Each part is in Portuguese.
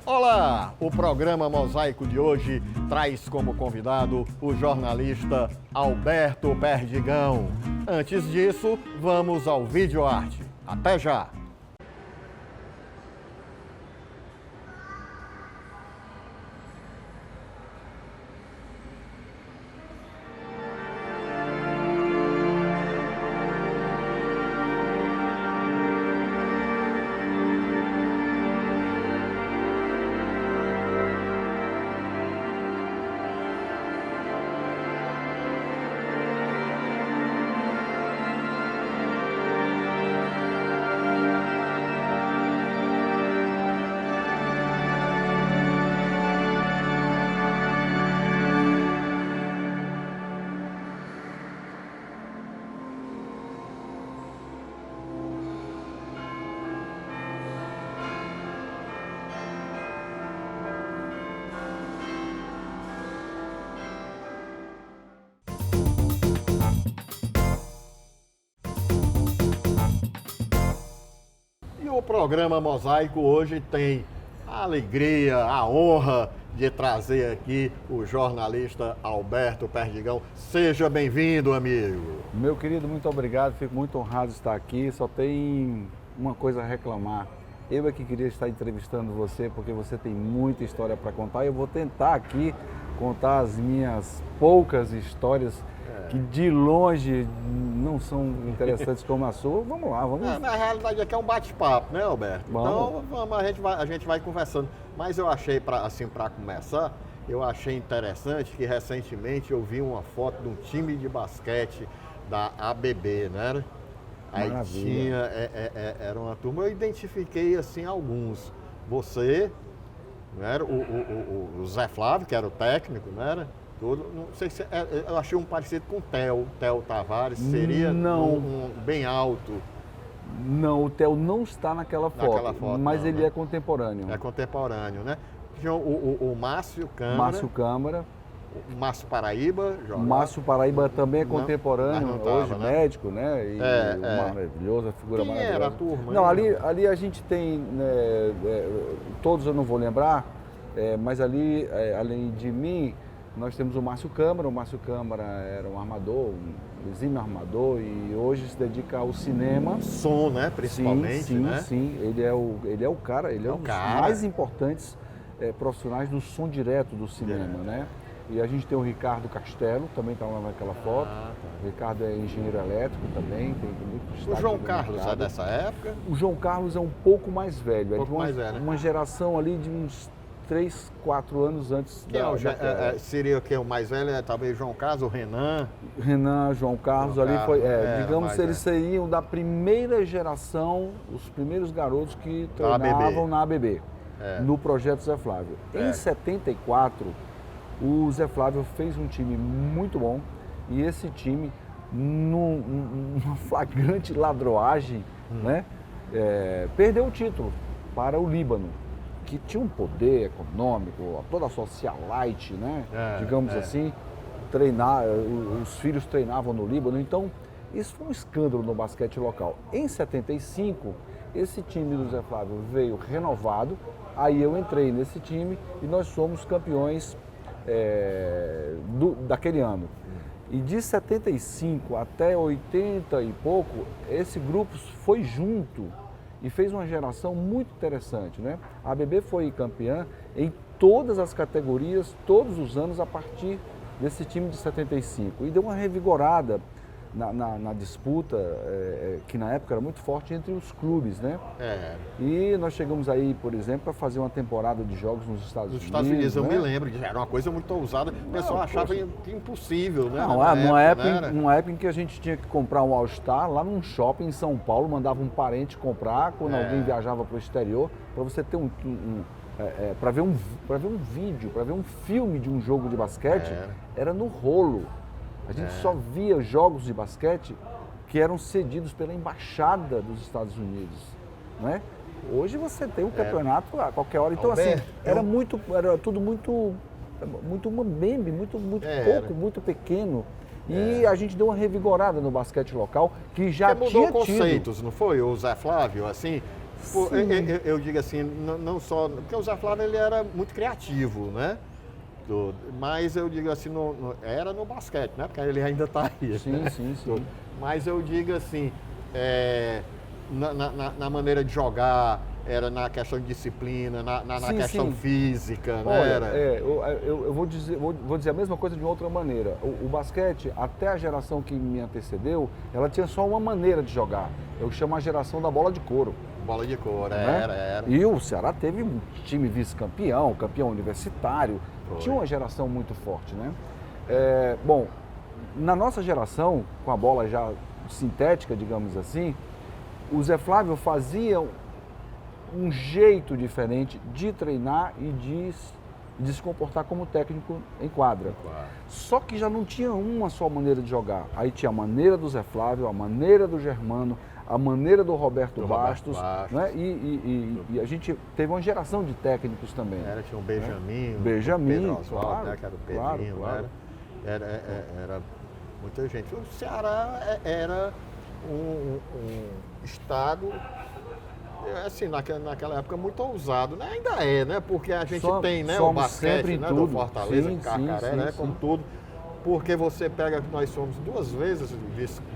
Olá! O programa Mosaico de hoje traz como convidado o jornalista Alberto Perdigão. Antes disso, vamos ao vídeo-arte. Até já! O programa Mosaico hoje tem a alegria, a honra de trazer aqui o jornalista Alberto Perdigão. Seja bem-vindo, amigo. Meu querido, muito obrigado, fico muito honrado de estar aqui. Só tem uma coisa a reclamar. Eu é que queria estar entrevistando você, porque você tem muita história para contar. Eu vou tentar aqui contar as minhas poucas histórias que de longe não são interessantes como a sua. Vamos lá, vamos. Na realidade aqui é um bate-papo, né, Alberto? Vamos. Então a gente vai conversando. Mas eu achei, para começar, eu achei interessante que recentemente eu vi uma foto de um time de basquete da ABB, né? Aí tinha, era uma turma, eu identifiquei assim alguns. Você, né? O Zé Flávio, que era o técnico, né? Não sei se eu achei um parecido com o Theo Tavares, seria um bem alto. Não, o Theo não está naquela foto, mas ele é contemporâneo. É contemporâneo, né? Tinha o Márcio Câmara. O Márcio Paraíba. Márcio Paraíba também é contemporâneo, não tava, hoje né? Médico, né? E maravilhoso, a figura Quem maravilhosa. era a turma? Não, ali a gente tem, todos eu não vou lembrar, mas ali, além de mim, nós temos o Márcio Câmara. O Márcio Câmara era um armador, um exímio armador, e hoje se dedica ao cinema. Som, né? Principalmente, sim, né? Sim, ele é o cara, ele é um dos mais importantes profissionais do som direto do cinema, né? E a gente tem o Ricardo Castelo, também está lá naquela foto. O Ricardo é engenheiro elétrico também, tem muito destaque. O João Carlos é dessa época? O João Carlos é um pouco mais velho, mais velho, né? Uma geração ali de uns 3, 4 anos antes seria o que? O mais velho é talvez João Carlos, o Renan? Renan, João Carlos, João ali Carlos, foi, digamos que eles seriam da primeira geração, os primeiros garotos que treinavam na ABB, no projeto Zé Flávio. Em 74, o Zé Flávio fez um time muito bom, e esse time, numa flagrante ladroagem, né, perdeu o título para o Líbano, que tinha um poder econômico, toda a socialite, né? Digamos assim, os filhos treinavam no Líbano, então isso foi um escândalo no basquete local. Em 75, esse time do Zé Flávio veio renovado, aí eu entrei nesse time e nós somos campeões daquele ano. E de 75 até 80 e pouco, esse grupo foi junto e fez uma geração muito interessante, né? A ABB foi campeã em todas as categorias, todos os anos, a partir desse time de 75. E deu uma revigorada na disputa, que na época era muito forte entre os clubes, né? E nós chegamos aí, por exemplo, para fazer uma temporada de jogos nos Estados Unidos. Nos Estados Unidos, eu né? me lembro, que era uma coisa muito ousada, o pessoal achava impossível, né? Numa época em que a gente tinha que comprar um All-Star lá num shopping em São Paulo, mandava um parente comprar quando alguém viajava para o exterior, para você ter para ver um vídeo, para ver um filme de um jogo de basquete, era no rolo. A gente só via jogos de basquete que eram cedidos pela Embaixada dos Estados Unidos, né? Hoje você tem um campeonato a qualquer hora. Então, Alberto, era tudo muito mambembe, muito pouco, muito pequeno. E a gente deu uma revigorada no basquete local, que já Porque tinha mudou tido. conceitos, não foi? O Zé Flávio, assim, eu digo assim, não só... Porque o Zé Flávio, ele era muito criativo, né? Mas eu digo assim, era no basquete, né? Porque ele ainda está aí. Sim, né? sim. Mas eu digo assim, na maneira de jogar, era na questão de disciplina, na questão física, Olha, né? Era... eu vou dizer a mesma coisa de outra maneira. O basquete, até a geração que me antecedeu, ela tinha só uma maneira de jogar. Eu chamo a geração da bola de couro. Bola de couro, né? Era. E o Ceará teve um time vice-campeão, campeão universitário. Foi. Tinha uma geração muito forte, né? Bom, na nossa geração, com a bola já sintética, digamos assim, o Zé Flávio fazia um jeito diferente de treinar e de se comportar como técnico em quadra. Claro. Só que já não tinha uma só maneira de jogar. Aí tinha a maneira do Zé Flávio, a maneira do Germano, a maneira do Roberto Bastos, né? E a gente teve uma geração de técnicos também. Tinha um Benjamin, Benjamin, Pedro Oswaldo, né? Que era o Pedrinho, claro. Era muita gente. O Ceará era um estado, assim, naquela época muito ousado, né? Ainda né? Porque a gente tem, né, o basquete, né, do Fortaleza, Cacaré, né, como tudo. Porque você pega que nós somos 2 vezes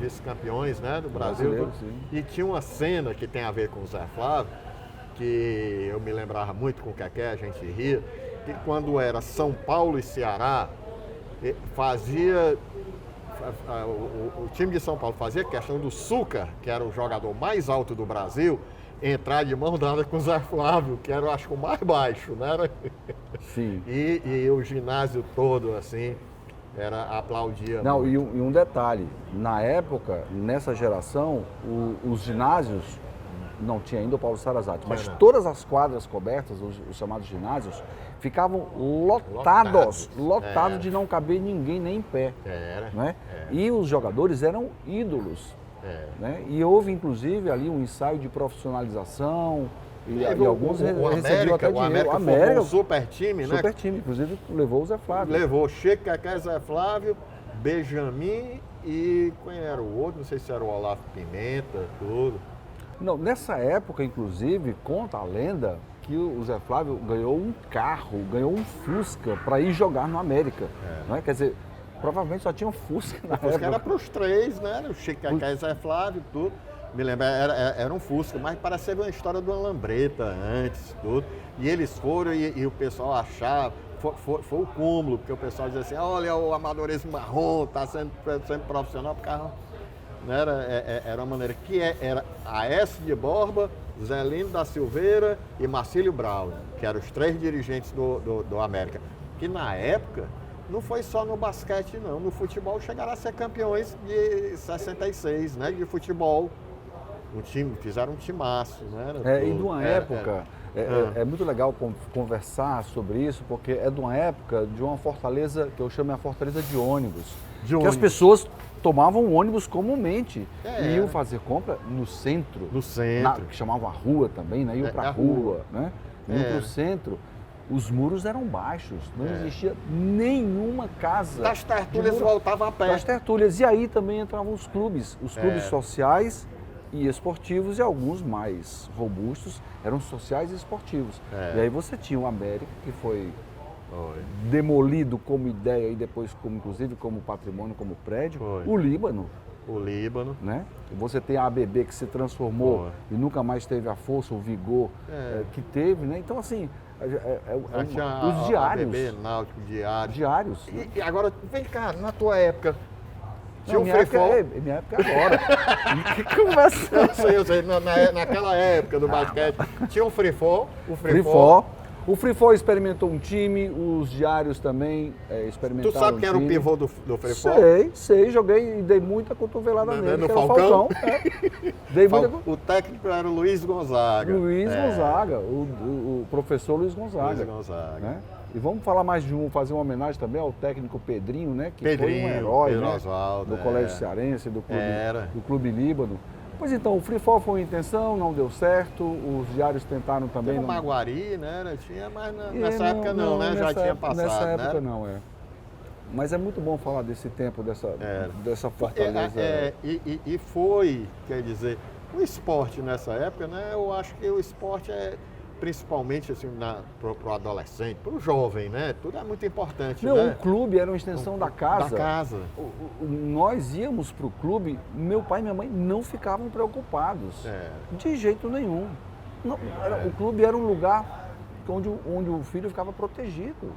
vice-campeões, né, do Brasil. E tinha uma cena que tem a ver com o Zé Flávio, que eu me lembrava muito com o Keké, a gente ria, que quando era São Paulo e Ceará, o time de São Paulo fazia questão do Suca, que era o jogador mais alto do Brasil, entrar de mão dada com o Zé Flávio, que era, eu acho, o mais baixo, né? Sim. E o ginásio todo, assim, aplaudia. Não, muito. E um detalhe, na época, nessa geração, os ginásios, não tinha ainda o Paulo Sarazate, mas todas as quadras cobertas, os chamados ginásios, ficavam lotados de não caber ninguém nem em pé. Né? E os jogadores eram ídolos. Né? E houve, inclusive, ali um ensaio de profissionalização, e alguns recebiam até dinheiro. O América formou um super time, né? Super time, inclusive levou o Zé Flávio. Levou Chico, Keké, Zé Flávio, Benjamin e quem era o outro? Não sei se era o Olavo Pimenta, tudo. Não, nessa época, inclusive, conta a lenda que o Zé Flávio ganhou um carro, ganhou um Fusca para ir jogar no América. Né? Quer dizer, provavelmente só tinha um Fusca na época. O Fusca era para os 3, né? O Chico, Keké, Zé Flávio, tudo. Me lembro, era um Fusca, mas parecia uma história de uma lambreta antes, tudo. E eles foram e o pessoal achava, foi o cúmulo, porque o pessoal dizia assim, olha o amadorismo marrom, está sendo profissional, porque era uma maneira que era Aécio de Borba, Zelino da Silveira e Marcílio Brau, que eram os 3 dirigentes do América. Que na época não foi só no basquete, não. No futebol chegaram a ser campeões de 66, né? De futebol. Fizeram um timaço, né? E de uma época, é muito legal conversar sobre isso, porque é de uma época de uma fortaleza, que eu chamo a fortaleza de ônibus. Que as pessoas tomavam ônibus comumente e iam fazer compra no centro. No centro. Que chamavam a rua também, né? Iam para a rua, né? Iam para o centro. Os muros eram baixos, não existia nenhuma casa. Das tertúlias voltavam a pé. Das tertúlias. E aí também entravam os clubes sociais e esportivos, e alguns mais robustos eram sociais e esportivos. E aí você tinha o América, que foi demolido como ideia e depois, inclusive, como patrimônio, como prédio. O Líbano. O Líbano. Né? E você tem a ABB, que se transformou e nunca mais teve a força, o vigor que teve. Né? Então, assim, os diários. ABB, Náutico, Diários. E agora, vem cá, na tua época, tinha um minha época é agora. Que conversa? Eu sei. Naquela época do basquete, tinha um free-fall. O Free-Fall experimentou um time, os diários também experimentaram. Tu sabe quem era o pivô do Free-Fall? Sei, joguei e dei muita cotovelada nele. No Falcão? Dei muita... O técnico era o Luiz Gonzaga. Gonzaga, o professor Luiz Gonzaga. Né? E vamos falar mais de fazer uma homenagem também ao técnico Pedrinho, né? Que foi um herói, Pedro né? Oswaldo, do Colégio Cearense, do Clube Líbano. Pois então, o Free-Fall foi uma intenção, não deu certo, os diários tentaram também. Tem Maguari, né? Tinha, mas nessa época não, né? Já tinha passado, nessa época né? não, Mas é muito bom falar desse tempo, dessa fortaleza. E foi, quer dizer, o esporte nessa época, né? Eu acho que o esporte é principalmente assim, para o adolescente, para o jovem, né? Tudo é muito importante. Não, né? O clube era uma extensão da casa. Da casa. Nós íamos para o clube, meu pai e minha mãe não ficavam preocupados. De jeito nenhum. Não, o clube era um lugar onde o filho ficava protegido.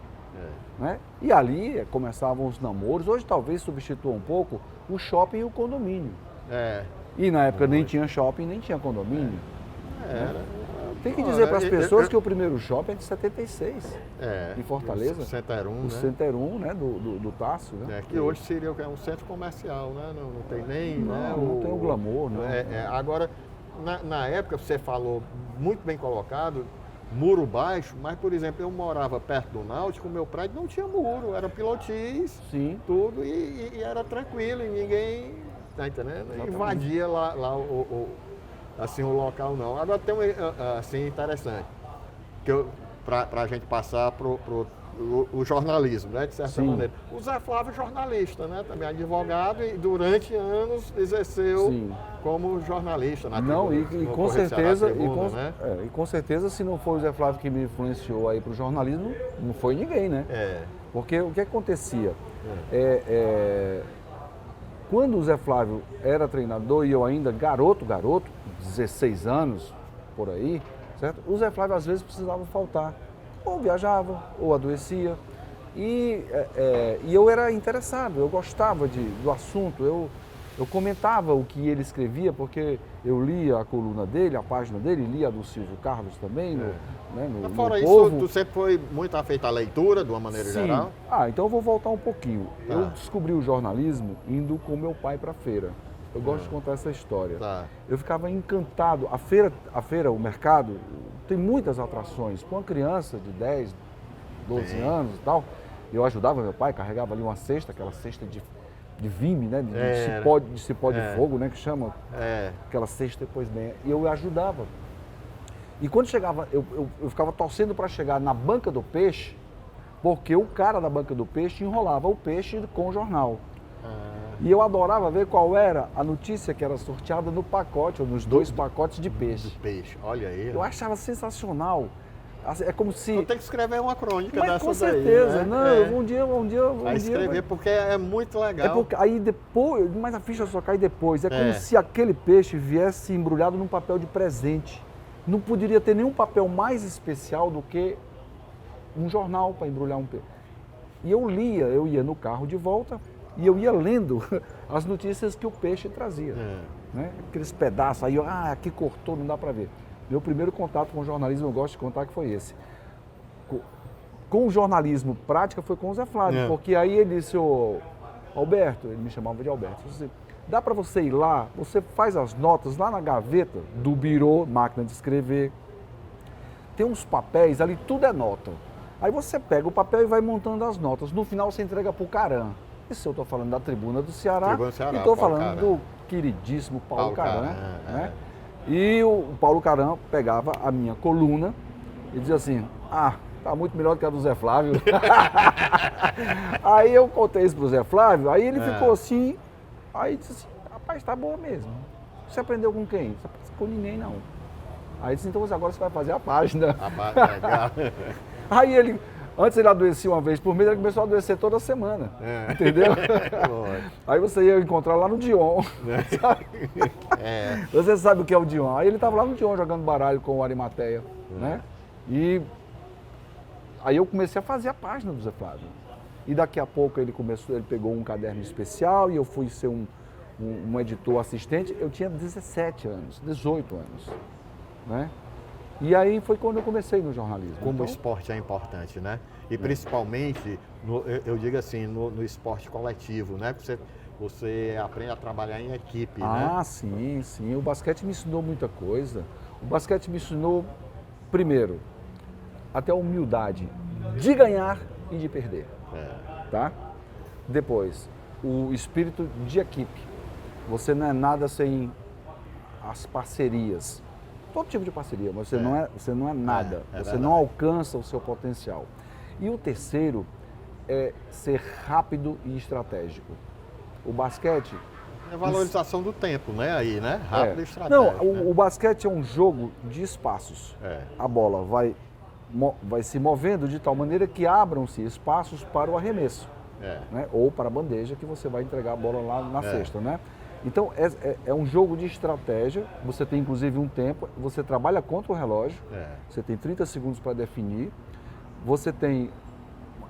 Né? E ali começavam os namoros. Hoje talvez substitua um pouco o shopping e o condomínio. E na época nem tinha shopping, nem tinha condomínio. Né? Tem que dizer para as pessoas que o primeiro shopping é de 76, em Fortaleza. O Center 1, o Center 1, né? Do Tássio. Né? Que hoje seria um centro comercial, né? Não tem nem... Não tem o glamour. Não. Agora, na época, você falou muito bem colocado, muro baixo, mas, por exemplo, eu morava perto do Náutico, o meu prédio não tinha muro, era pilotis, tudo, e era tranquilo, e ninguém, tá entendendo? Invadia lá assim, o local não. Agora tem assim, interessante, para a gente passar pro o jornalismo, né, de certa maneira. O Zé Flávio é jornalista, né, também advogado e durante anos exerceu como jornalista na Não, tribuna, e com certeza, tribuna, né? E com certeza, se não foi o Zé Flávio que me influenciou aí para o jornalismo, não foi ninguém, né? Porque o que acontecia? Quando o Zé Flávio era treinador e eu ainda garoto, 16 anos, por aí, certo? O Zé Flávio às vezes precisava faltar. Ou viajava, ou adoecia. E eu era interessado, eu gostava do assunto, eu comentava o que ele escrevia, porque eu lia a coluna dele, a página dele, lia a do Silvio Carlos também, no Fora isso, Povo. tu sempre foi muito afeito à leitura, de uma maneira geral? Então eu vou voltar um pouquinho. Eu descobri o jornalismo indo com meu pai para a feira. Eu gosto de contar essa história. Eu ficava encantado. A feira, o mercado, tem muitas atrações. Com uma criança de 10, 12 anos e tal, eu ajudava meu pai, carregava ali uma cesta, aquela cesta de vime, né? De cipó de fogo, né? Que chama. Aquela cesta depois bem. E eu ajudava. E quando chegava, eu ficava torcendo para chegar na banca do peixe, porque o cara da banca do peixe enrolava o peixe com o jornal. E eu adorava ver qual era a notícia que era sorteada no pacote, ou nos 2 pacotes de peixe. Olha aí. Eu achava sensacional. É como se... Eu tenho que escrever uma crônica dessa daí. Com certeza. Né? Não, um dia... Vai escrever porque é muito legal. Aí depois, mas a ficha só cai depois. É como se aquele peixe viesse embrulhado num papel de presente. Não poderia ter nenhum papel mais especial do que um jornal para embrulhar um peixe. E eu ia no carro de volta, e eu ia lendo as notícias que o peixe trazia. Né? Aqueles pedaços, aí aqui cortou, não dá para ver. Meu primeiro contato com o jornalismo, eu gosto de contar que foi esse. Com o jornalismo prática foi com o Zé Flávio, porque aí ele disse, Alberto, ele me chamava de Alberto, dá para você ir lá, você faz as notas lá na gaveta do birô, máquina de escrever, tem uns papéis ali, tudo é nota. Aí você pega o papel e vai montando as notas, no final você entrega para o Caran. Isso eu estou falando da Tribuna do Ceará, e estou falando do queridíssimo Paulo Caran. Né? E o Paulo Caran pegava a minha coluna e dizia assim, tá muito melhor do que a do Zé Flávio. Aí eu contei isso pro Zé Flávio, aí ele ficou assim, aí disse assim, rapaz, tá boa mesmo. Você aprendeu com quem? Você aprendeu com ninguém, não. Aí disse, então agora você vai fazer a página. Aí ele... Antes ele adoecia uma vez por mês, ele começou a adoecer toda semana, entendeu? Aí você ia encontrar lá no Dion, sabe? Você sabe o que é o Dion. Aí ele estava lá no Dion jogando baralho com o Arimateia, né? E aí eu comecei a fazer a página do Zé Flávio. E daqui a pouco ele pegou um caderno especial e eu fui ser um editor assistente. Eu tinha 17 anos, 18 anos, né? E aí foi quando eu comecei no jornalismo. Como o esporte é importante, né? E principalmente, eu digo assim, no esporte coletivo, né? Você aprende a trabalhar em equipe, né? Sim. O basquete me ensinou muita coisa. O basquete me ensinou, primeiro, até a humildade de ganhar e de perder. Tá? Depois, o espírito de equipe. Você não é nada sem as parcerias. Todo tipo de parceria, mas você não é nada, você não alcança o seu potencial. E o terceiro é ser rápido e estratégico. O basquete... É a valorização do tempo, né? Aí, né? Rápido e estratégico. Não, o basquete é um jogo de espaços. A bola vai se movendo de tal maneira que abram-se espaços para o arremesso. Né? Ou para a bandeja que você vai entregar a bola lá na cesta, né? Então, é um jogo de estratégia, você tem inclusive um tempo, você trabalha contra o relógio, você tem 30 segundos para definir, você tem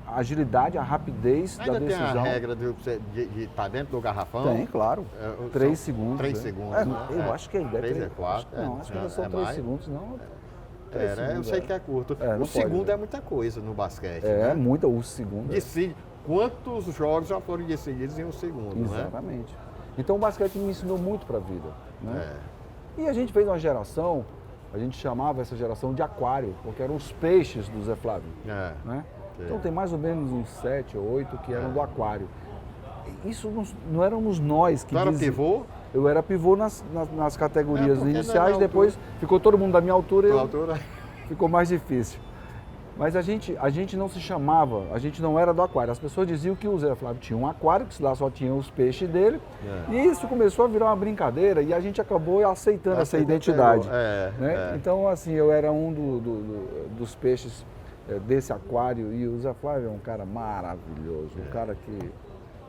a agilidade, a rapidez da decisão. Ainda tem a regra de estar dentro do garrafão? Tem, claro. 3 segundos. 3 segundos, né? Eu acho que ainda é 3 é 4. Não, acho que ainda são 3 segundos, não. Eu sei que é curto. O segundo é muita coisa no basquete, né? Muita. O segundo. Decide quantos jogos já foram decididos em um segundo, Exatamente. Então o basquete me ensinou muito para a vida, né? E a gente fez uma geração, a gente chamava essa geração de aquário, porque eram os peixes do Zé Flávio, né? Então tem mais ou menos uns 7 ou 8 que eram do aquário. Isso não éramos nós que era pivô? Eu era pivô nas categorias iniciais, depois ficou todo mundo da minha altura e ficou mais difícil. Mas a gente não se chamava, a gente não era do aquário. As pessoas diziam que o Zé Flávio tinha um aquário, que lá só tinha os peixes dele. E isso começou a virar uma brincadeira e a gente acabou aceitando essa identidade. Né? Então, assim, eu era um dos peixes desse aquário e o Zé Flávio é um cara maravilhoso,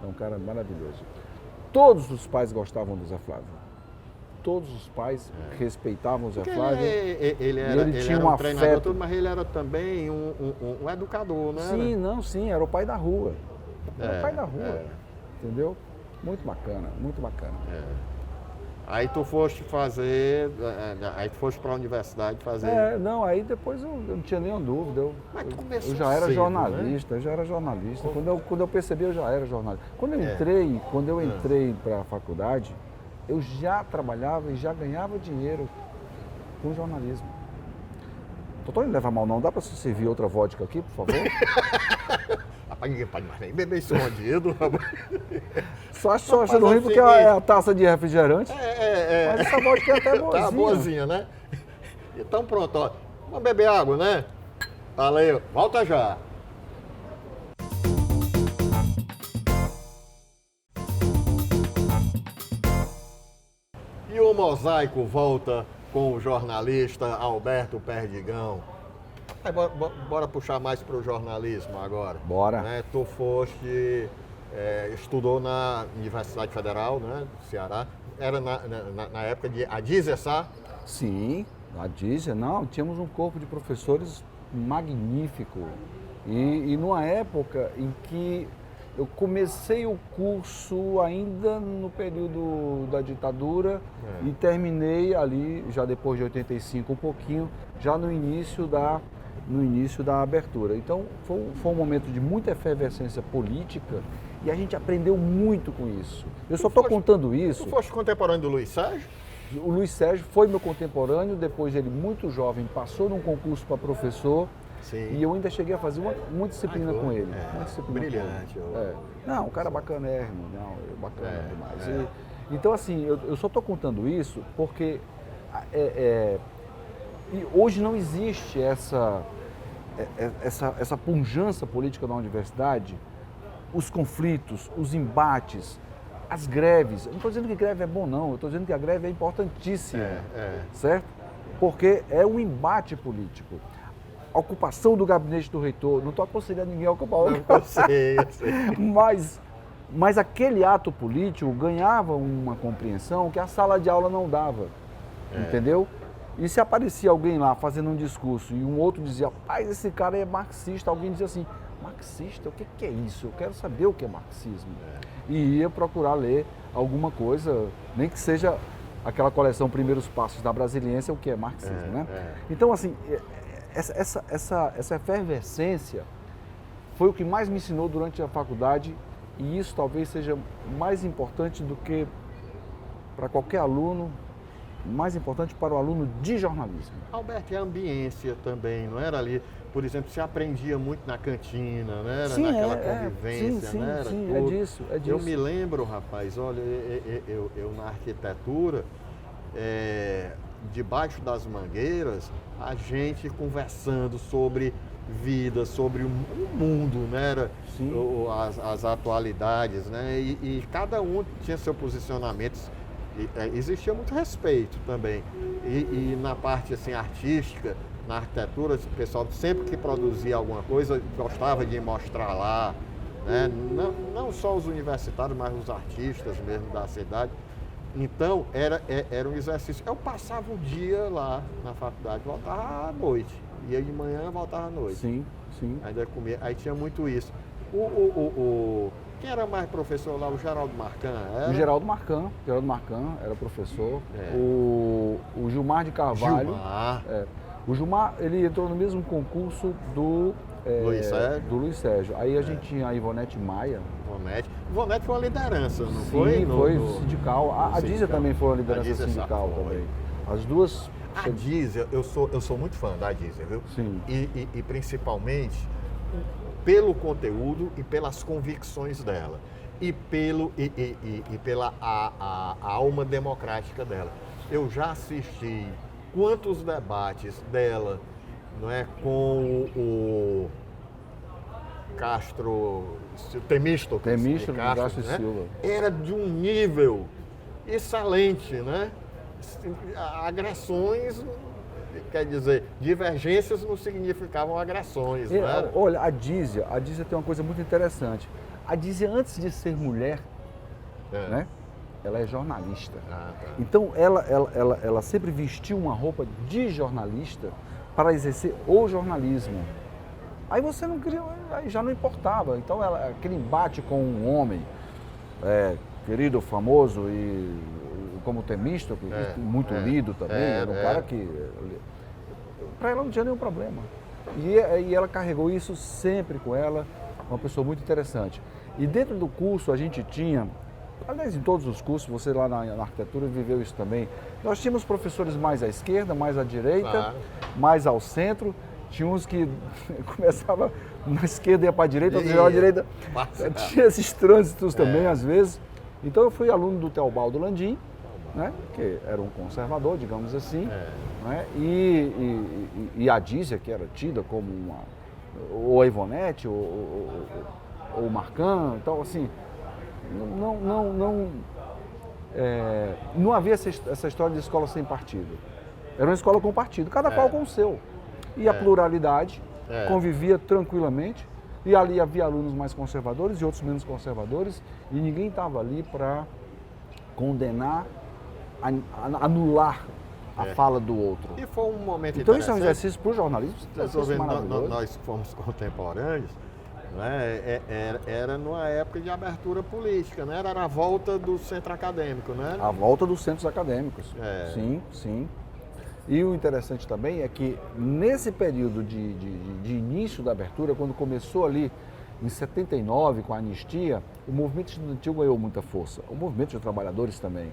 um cara maravilhoso. Todos os pais gostavam do Zé Flávio. Todos os pais respeitavam o Zé Flávio. Ele tinha era um treinador, afeto. mas ele era também um educador, né? Sim, era o pai da rua. Era o pai da rua, entendeu? Muito bacana, muito bacana. Aí tu foste fazer, aí tu foste para a universidade fazer... Aí depois eu não tinha nenhuma dúvida. Eu já era cedo, jornalista, né? eu já era jornalista. Quando eu percebi, eu já era jornalista. Quando eu entrei para a faculdade, eu já trabalhava e já ganhava dinheiro com jornalismo. Doutor, não leva mal não, dá para você servir outra vodka aqui, por favor? Rapaz, ninguém pode mais nem beber escondido. Só achando ruim porque é a taça de refrigerante. Mas essa vodka é até boazinha. Tá boazinha, né? Então pronto, ó. Vamos beber água, né? Valeu, volta já. E o Mosaico volta com o jornalista Alberto Perdigão. Aí, bora puxar mais para o jornalismo agora. Bora. Né? Tu foste, estudou na Universidade Federal, né, do Ceará. Era na época de Adizessá? Sim, a Adizia, não, tínhamos um corpo de professores magnífico. E numa época em que eu comecei o curso ainda no período da ditadura e terminei ali, já depois de 85 um pouquinho, já no início da abertura. Então foi um momento de muita efervescência política e a gente aprendeu muito com isso. Eu só estou contando isso... Tu foste contemporâneo do Luiz Sérgio? O Luiz Sérgio foi meu contemporâneo, depois ele muito jovem passou num concurso para professor. Sim. E eu ainda cheguei a fazer uma disciplina com ele. Brilhante. Não, um cara bacanérrimo, bacana demais. Então, assim, eu só estou contando isso porque e hoje não existe essa pujança política na universidade, os conflitos, os embates, as greves. Eu não estou dizendo que greve é bom, não. Eu estou dizendo que a greve é importantíssima, certo? Porque é um embate político. A ocupação do gabinete do reitor, não estou aconselhando ninguém a ocupar o gabinete. Eu sei. Mas aquele ato político ganhava uma compreensão que a sala de aula não dava, entendeu? E se aparecia alguém lá fazendo um discurso e um outro dizia, rapaz, esse cara é marxista, alguém dizia assim, marxista, o que é isso? Eu quero saber o que é marxismo. E ia procurar ler alguma coisa, nem que seja aquela coleção Primeiros Passos da Brasiliense, o que é marxismo, né? Então, assim, essa efervescência foi o que mais me ensinou durante a faculdade e isso talvez seja mais importante do que para qualquer aluno, mais importante para o aluno de jornalismo. Alberto, e a ambiência também, não era ali? Por exemplo, se aprendia muito na cantina, né? Era sim, naquela convivência, sim, né? Era sim, tudo. é disso. Eu me lembro, rapaz, olha, eu na arquitetura, debaixo das mangueiras, a gente conversando sobre vida, sobre o mundo, né? Era as atualidades, né? E cada um tinha seu posicionamento. Existia muito respeito também. E na parte assim, artística, na arquitetura, o pessoal sempre que produzia alguma coisa gostava de mostrar lá, né? Não só os universitários, mas os artistas mesmo da cidade. Então, era um exercício. Eu passava o dia lá na faculdade, voltava à noite. Ia de manhã, voltava à noite. Sim. Ainda comia. Aí tinha muito isso. Quem era mais professor lá? O Geraldo Marcan? O Geraldo Marcan era professor. O Gilmar de Carvalho. O Gilmar, ele entrou no mesmo concurso do Luiz Sérgio. Aí a gente tinha a Ivonete Maia. Ivonete foi uma liderança, não foi? Sim, foi sindical. A Dízia também foi uma liderança sindical também. As duas... A Dízia, eu sou muito fã da Dízia, viu? Sim. E principalmente pelo conteúdo e pelas convicções dela. E pela alma democrática dela. Eu já assisti quantos debates dela, não é, com o Temístocles Castro né? Silva. Era de um nível excelente, né? Agressões, quer dizer, divergências não significavam agressões, não era? Olha, a Dízia tem uma coisa muito interessante. A Dízia, antes de ser mulher, né? Ela é jornalista. Tá. Então, ela sempre vestiu uma roupa de jornalista para exercer o jornalismo. Aí você não queria, aí já não importava. Então, aquele embate com um homem, querido, famoso e como Temístocles, muito lido também, era um cara que... Para ela não tinha nenhum problema. E ela carregou isso sempre com ela, uma pessoa muito interessante. E dentro do curso a gente tinha, aliás, em todos os cursos, você lá na arquitetura viveu isso também, nós tínhamos professores mais à esquerda, mais à direita, mais ao centro. Tinha uns que começava na esquerda e ia para a direita, outros iam à direita. Tinha esses trânsitos também, às vezes. Então eu fui aluno do Teobaldo Landim, né, que era um conservador, digamos assim, né, e a Dízia, que era tida como ou a Ivonete, ou o Marcan, então assim, não havia essa história de escola sem partido. Era uma escola com partido, cada qual com o seu. E a pluralidade convivia tranquilamente, e ali havia alunos mais conservadores e outros menos conservadores, e ninguém estava ali para condenar, anular a fala do outro. E foi um momento então isso é um exercício para o jornalismo, nós fomos contemporâneos, né? Era numa época de abertura política, né? Era a volta do centro acadêmico, né? A volta dos centros acadêmicos, sim. E o interessante também é que nesse período de início da abertura, quando começou ali em 79, com a anistia, o movimento estudantil ganhou muita força. O movimento de trabalhadores também.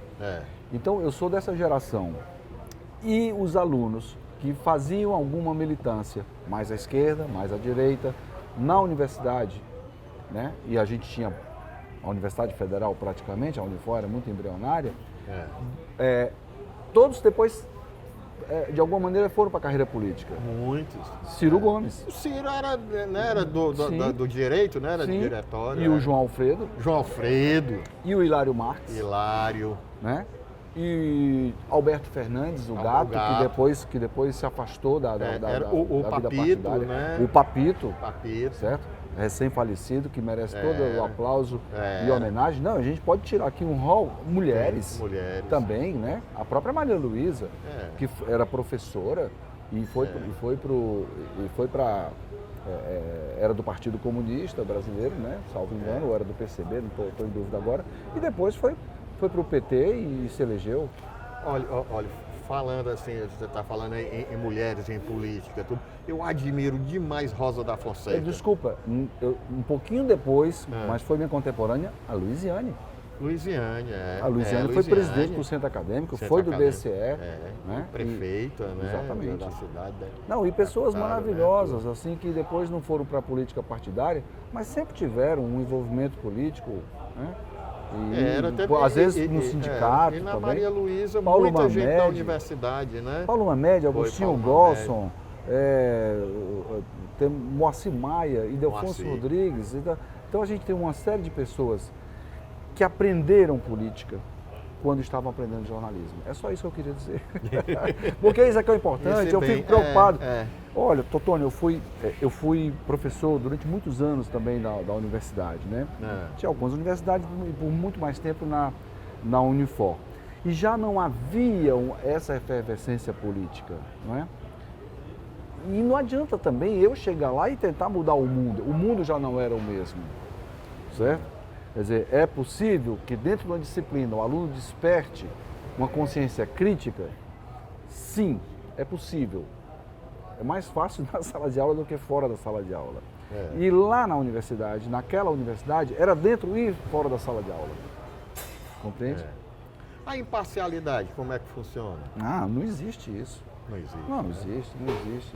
Então, eu sou dessa geração. E os alunos que faziam alguma militância, mais à esquerda, mais à direita, na universidade, né? E a gente tinha a Universidade Federal praticamente, a Unifor era muito embrionária, todos depois... de alguma maneira foram para a carreira política. Muitos. Ciro Gomes. O Ciro era, né, era do direito, né? Era do diretório. E o João Alfredo. E o Hilário Marques. Né? E Alberto Fernandes, o Gato. Que depois se afastou da vida partidária. Né? O Papito. Certo? Recém-falecido, que merece todo o aplauso e homenagem. Não, a gente pode tirar aqui um rol, mulheres também, né? A própria Maria Luísa, que era professora e foi para era do Partido Comunista Brasileiro, né? Salvo engano, ou era do PCB, não estou em dúvida agora. E depois foi para o PT e se elegeu. Olha, falando assim, você está falando em mulheres, em política, tudo. Eu admiro demais Rosa da Fonseca. Desculpa, um pouquinho depois, mas foi minha contemporânea, a Luiziane. A Luiziane foi presidente do Centro Acadêmico, foi do DCE. Né? Prefeita, né? Exatamente. Da cidade. Não, e pessoas maravilhosas, né? Assim, que depois não foram para a política partidária, mas sempre tiveram um envolvimento político, né? Às vezes no sindicato. E na também. Maria Luísa, muita gente da universidade, né? Paulo Mamed, Agostinho Golson, tem Moacir Maia, Ildefonso Rodrigues. Então a gente tem uma série de pessoas que aprenderam política quando estavam aprendendo jornalismo. É só isso que eu queria dizer. Porque isso é que é importante, eu fico preocupado. Olha, Totônio, eu fui professor durante muitos anos também da universidade, né? Tinha algumas universidades por muito mais tempo na Unifor. E já não havia essa efervescência política, não é? E não adianta também eu chegar lá e tentar mudar o mundo já não era o mesmo, certo? Quer dizer, é possível que dentro de uma disciplina o aluno desperte uma consciência crítica? Sim, é possível. É mais fácil na sala de aula do que fora da sala de aula. E lá na universidade, naquela universidade, era dentro e fora da sala de aula. Compreende? A imparcialidade, como é que funciona? Não existe isso. Não existe. Não existe.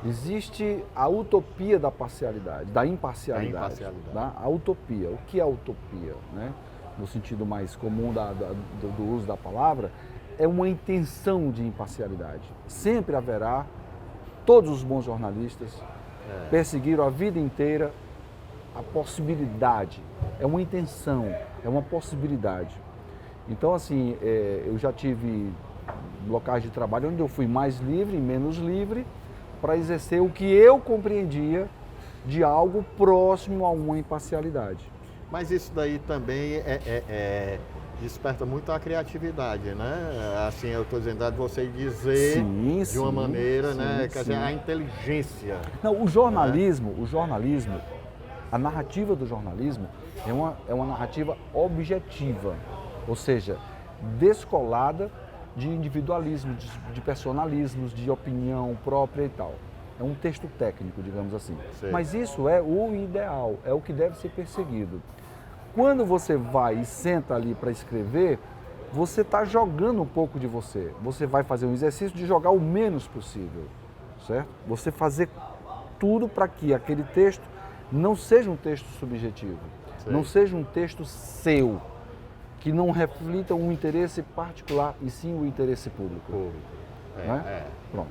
Existe a utopia da parcialidade, da imparcialidade. Tá? A utopia. O que é a utopia? Né? No sentido mais comum do uso da palavra, é uma intenção de imparcialidade. Sempre haverá, todos os bons jornalistas perseguiram a vida inteira a possibilidade. É uma intenção, é uma possibilidade. Então, assim, eu já tive locais de trabalho onde eu fui mais livre e menos livre para exercer o que eu compreendia de algo próximo a uma imparcialidade. Mas isso daí também desperta muito a criatividade, né? Assim, eu estou dizendo, de você dizer de uma maneira, né? Quer dizer, a inteligência. Não, o jornalismo, a narrativa do jornalismo é uma narrativa objetiva, ou seja, descolada de individualismo, de personalismos, de opinião própria e tal. É um texto técnico, digamos assim. Sim. Mas isso é o ideal, é o que deve ser perseguido. Quando você vai e senta ali para escrever, você está jogando um pouco de você. Você vai fazer um exercício de jogar o menos possível, certo? Você fazer tudo para que aquele texto não seja um texto subjetivo, não seja um texto seu, que não reflita um interesse particular e sim o interesse público. Pronto.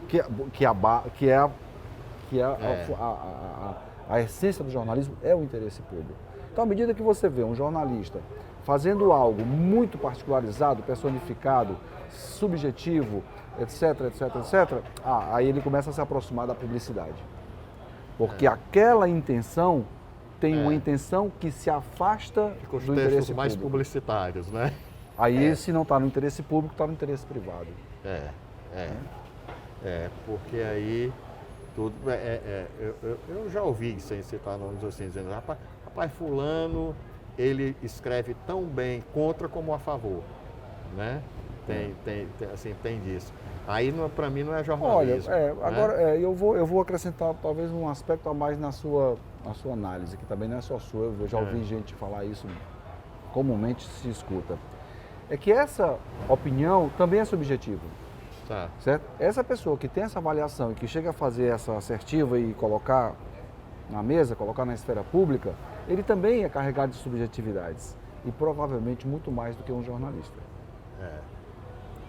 A essência do jornalismo é o interesse público. Então, à medida que você vê um jornalista fazendo algo muito particularizado, personificado, subjetivo, etc, aí ele começa a se aproximar da publicidade. Porque aquela intenção tem uma intenção que se afasta do interesse público. Mais publicitários, né? Aí, se não está no interesse público, está no interesse privado. Porque aí tudo eu já ouvi, sem citar nomes assim, dizendo, rapaz, fulano, ele escreve tão bem contra como a favor, né? Tem disso. Aí, para mim, não é jornalismo. Olha, agora eu vou acrescentar talvez um aspecto a mais na sua análise, que também não é só sua, eu já ouvi gente falar isso, comumente se escuta. É que essa opinião também é subjetiva. Certo? Essa pessoa que tem essa avaliação e que chega a fazer essa assertiva e colocar na mesa, colocar na esfera pública, ele também é carregado de subjetividades. E provavelmente muito mais do que um jornalista.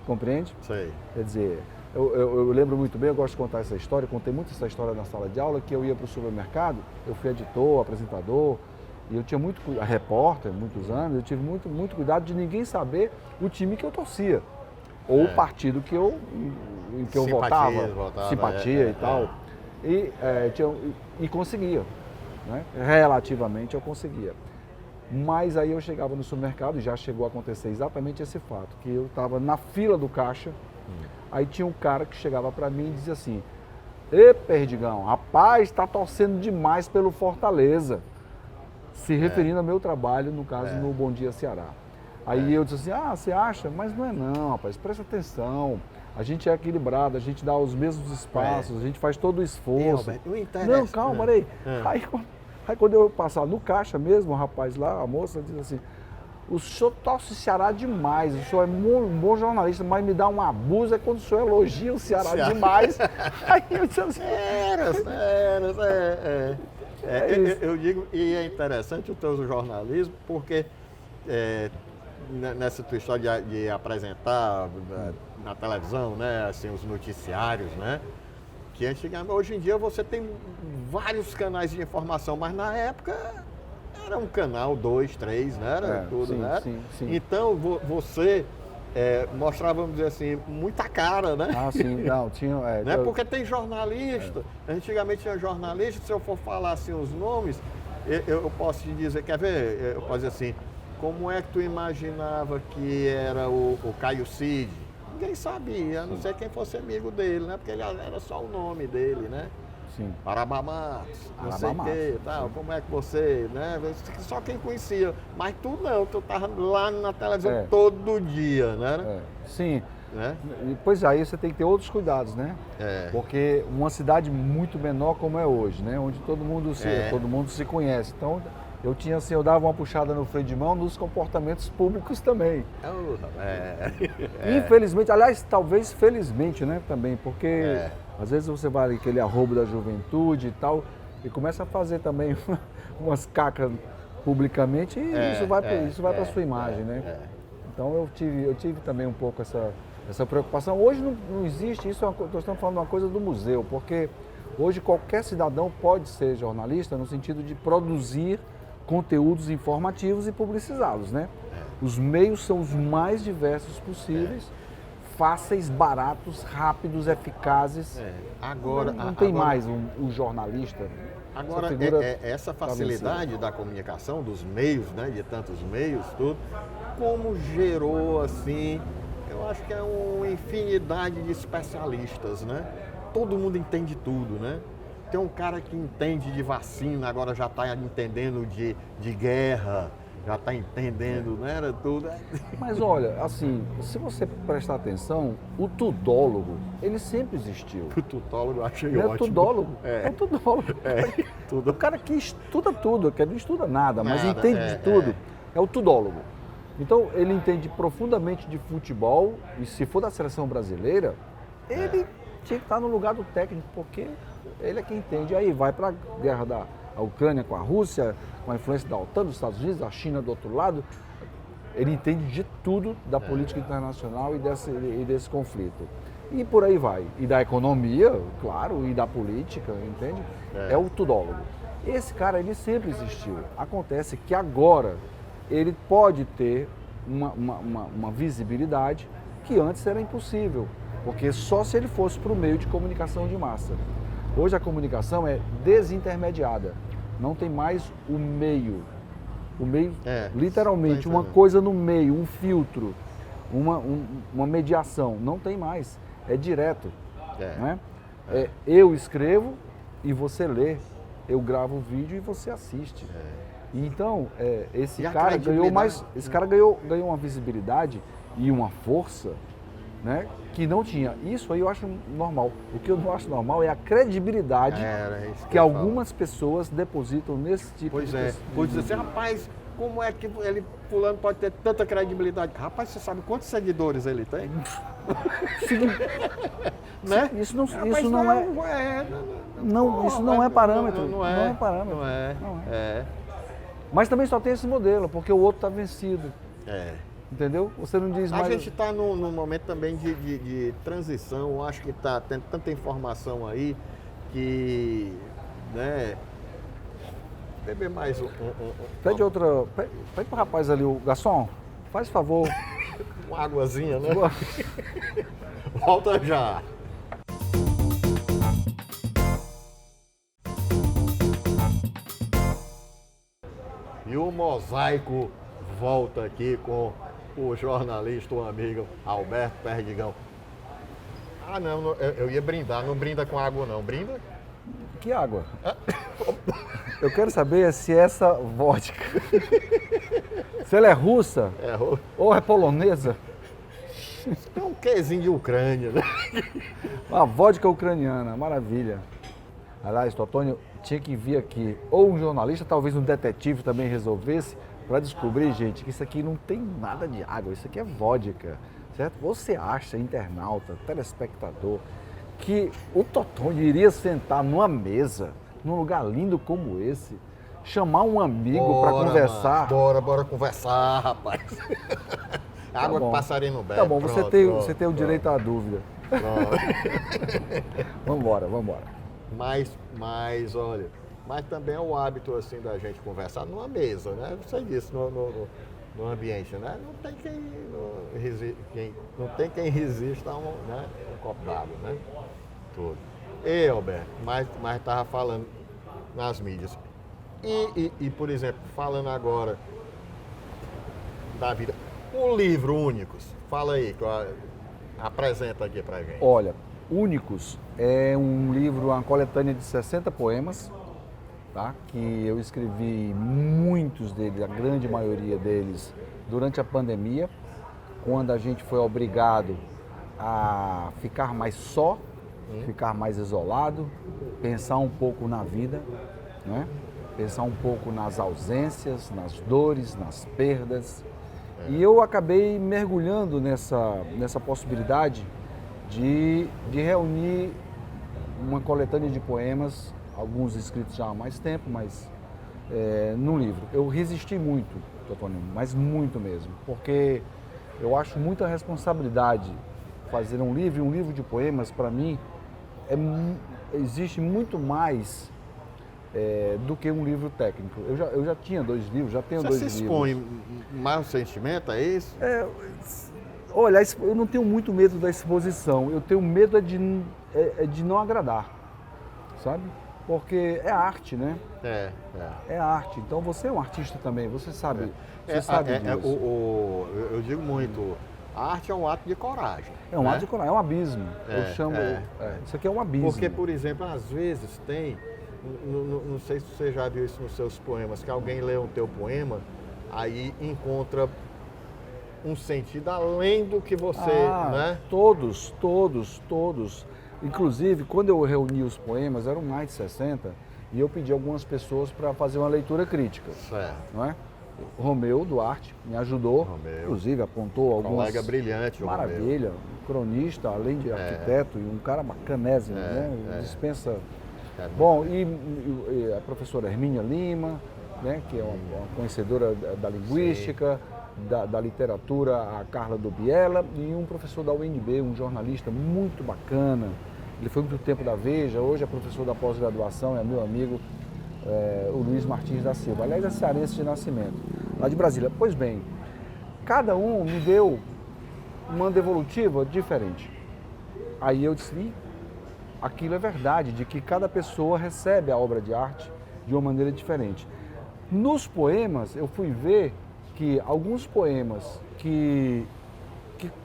Compreende? Sei. Quer dizer, eu lembro muito bem, eu gosto de contar essa história, contei muito essa história na sala de aula, que eu ia para o supermercado, eu fui editor, apresentador, e eu tinha repórter, muitos anos, eu tive muito cuidado de ninguém saber o time que eu torcia. Ou o partido que eu votava, simpatia e tal. E conseguia, né? Relativamente eu conseguia. Mas aí eu chegava no supermercado e já chegou a acontecer exatamente esse fato, que eu estava na fila do caixa, aí tinha um cara que chegava para mim e dizia assim, Ê, Perdigão, rapaz, está torcendo demais pelo Fortaleza, se referindo ao meu trabalho, no caso, no Bom Dia Ceará. Aí eu disse assim, você acha? Mas não é não, rapaz, presta atenção. A gente é equilibrado, a gente dá os mesmos espaços, a gente faz todo o esforço. Não, calma, aí. Aí quando eu passar no caixa mesmo, o rapaz lá, a moça diz assim, o senhor torce o Ceará demais, o senhor é um bom jornalista, mas me dá um abuso é quando o senhor elogia o Ceará demais. Aí eu disse assim... Eu digo, e é interessante o teu jornalismo, porque nessa tua história de apresentar na televisão, né, assim, os noticiários, né, Que antigamente, hoje em dia você tem vários canais de informação, mas na época era um canal, 2, 3, né? Era tudo, sim, né? Sim. Então você mostrava, vamos dizer assim, muita cara, né? Ah, sim, não, tinha... Né? Porque tem jornalista, antigamente tinha jornalista, se eu for falar assim os nomes, eu posso te dizer, quer ver? Eu posso dizer assim, como é que tu imaginava que era o Caio Cid? Ninguém sabia, a não ser quem fosse amigo dele, né? Porque ele era só o nome dele, né? Sim. Parabá Matos, não sei o quê, tal, como é que você, né? Só quem conhecia. Mas tu não, tu tava lá na televisão todo dia, né? Sim. Né? Pois aí você tem que ter outros cuidados, né? Porque uma cidade muito menor como é hoje, né? Onde todo mundo se conhece. Então, eu dava uma puxada no freio de mão nos comportamentos públicos também. Infelizmente, aliás, talvez felizmente, né, também, porque às vezes você vai aquele arrobo da juventude e tal, e começa a fazer também umas cacas publicamente e isso vai para a sua imagem, né? Então eu tive também um pouco essa preocupação. Hoje não existe isso, nós estamos falando de uma coisa do museu, porque hoje qualquer cidadão pode ser jornalista no sentido de produzir conteúdos informativos e publicizá-los, né? Os meios são os mais diversos possíveis, fáceis, baratos, rápidos, eficazes. Agora, não tem mais um jornalista. Agora, essa facilidade da comunicação, dos meios, né, de tantos meios, tudo, como gerou, assim, eu acho que é uma infinidade de especialistas, né? Todo mundo entende tudo, né? Tem um cara que entende de vacina, agora já está entendendo de guerra, já está entendendo, né? Era tudo. Mas olha, assim, se você prestar atenção, o tudólogo, ele sempre existiu. O tudólogo eu achei ótimo. É o tudólogo. É o tudólogo. Tudo. O cara que estuda tudo, que não estuda nada, mas entende de tudo, é o tudólogo. Então, ele entende profundamente de futebol, e se for da seleção brasileira, ele tinha que estar no lugar do técnico, porque ele é quem entende. Aí vai para a guerra da Ucrânia com a Rússia, com a influência da OTAN, dos Estados Unidos, da China do outro lado. Ele entende de tudo da política internacional e desse conflito. E por aí vai. E da economia, claro, e da política, entende? É o tudólogo. Esse cara, ele sempre existiu. Acontece que agora ele pode ter uma visibilidade que antes era impossível, porque só se ele fosse para o meio de comunicação de massa. Hoje a comunicação é desintermediada, não tem mais o meio. O meio, literalmente, uma coisa no meio, um filtro, uma mediação, não tem mais, é direto. Né? Eu escrevo e você lê, eu gravo o vídeo e você assiste. Então, esse cara ganhou uma visibilidade e uma força, né, que não tinha. Isso aí eu acho normal. O que eu não acho normal é a credibilidade que algumas pessoas depositam nesse tipo de coisa. Pois é, rapaz, como é que fulano pode ter tanta credibilidade? Rapaz, você sabe quantos seguidores ele tem? Né? Isso não é parâmetro. Não é parâmetro. Não é. Mas também só tem esse modelo, porque o outro está vencido. Entendeu? Você não diz mais... A gente está num momento também de transição, acho que está tendo tanta informação aí que, né, beber mais Pede outra... Pede pro rapaz ali, o garçom, faz favor. Uma águazinha, né? Volta já. E o Mosaico volta aqui com o jornalista, o amigo Alberto Perdigão. Ah, não, eu ia brindar. Não brinda com água, não. Brinda? Que água? Eu quero saber se essa vodka, se ela é russa ou é polonesa. É um quezinho de Ucrânia, né? Uma vodka ucraniana, maravilha. Aliás, Totônio tinha que vir aqui, ou um jornalista, talvez um detetive também resolvesse, para descobrir, gente, que isso aqui não tem nada de água, isso aqui é vodka, certo? Você acha, internauta, telespectador, que o Totônio iria sentar numa mesa, num lugar lindo como esse, chamar um amigo para conversar? Mano, bora conversar, rapaz. Água que passarinho bebe. Tá bom, você tem o direito à dúvida. Vambora. Mas, olha, mas também é o hábito, assim, da gente conversar numa mesa, né? Você disse, no ambiente, né? Não tem quem resista a um copo d'água, né? Tudo. E, Alberto, mas estava falando nas mídias. E, por exemplo, falando agora da vida, um livro Únicos, fala aí, apresenta aqui pra gente. Olha, Únicos é um livro, uma coletânea de 60 poemas, tá? Que eu escrevi muitos deles, a grande maioria deles, durante a pandemia, quando a gente foi obrigado a ficar mais só, ficar mais isolado, pensar um pouco na vida, né? Pensar um pouco nas ausências, nas dores, nas perdas. E eu acabei mergulhando nessa possibilidade de reunir uma coletânea de poemas, alguns escritos já há mais tempo, mas num livro. Eu resisti muito, Totonino, mas muito mesmo, porque eu acho muita responsabilidade fazer um livro de poemas, para mim, existe muito mais do que um livro técnico. Eu já tinha 2 livros, já tenho 2 livros. Você se expõe mais o sentimento, é isso? Olha, eu não tenho muito medo da exposição, eu tenho medo de não agradar, sabe? Porque é arte, né? É arte. Então você é um artista também, você sabe, sabe disso. Eu digo muito, a arte é um ato de coragem. É um ato de coragem, é um abismo. Eu chamo. Isso aqui é um abismo. Porque, por exemplo, às vezes tem, não sei se você já viu isso nos seus poemas, que alguém lê um teu poema, aí encontra um sentido além do que você, né? Todos. Inclusive, quando eu reuni os poemas, eram mais de 60, e eu pedi algumas pessoas para fazer uma leitura crítica. Certo. Não é? O Romeu Duarte me ajudou, inclusive apontou alguns... Colega brilhante, maravilha, cronista, além de arquiteto, e um cara bacanésimo, né? Dispensa... Bom, e a professora Hermínia Lima, né? Que é uma conhecedora da linguística, da literatura, a Carla Dubiela, e um professor da UNB, um jornalista muito bacana. Ele foi muito tempo da Veja, hoje é professor da pós-graduação, é meu amigo, o Luiz Martins da Silva. Aliás, é cearense de nascimento, lá de Brasília. Pois bem, cada um me deu uma devolutiva diferente. Aí eu disse, aquilo é verdade, de que cada pessoa recebe a obra de arte de uma maneira diferente. Nos poemas, eu fui ver que alguns poemas que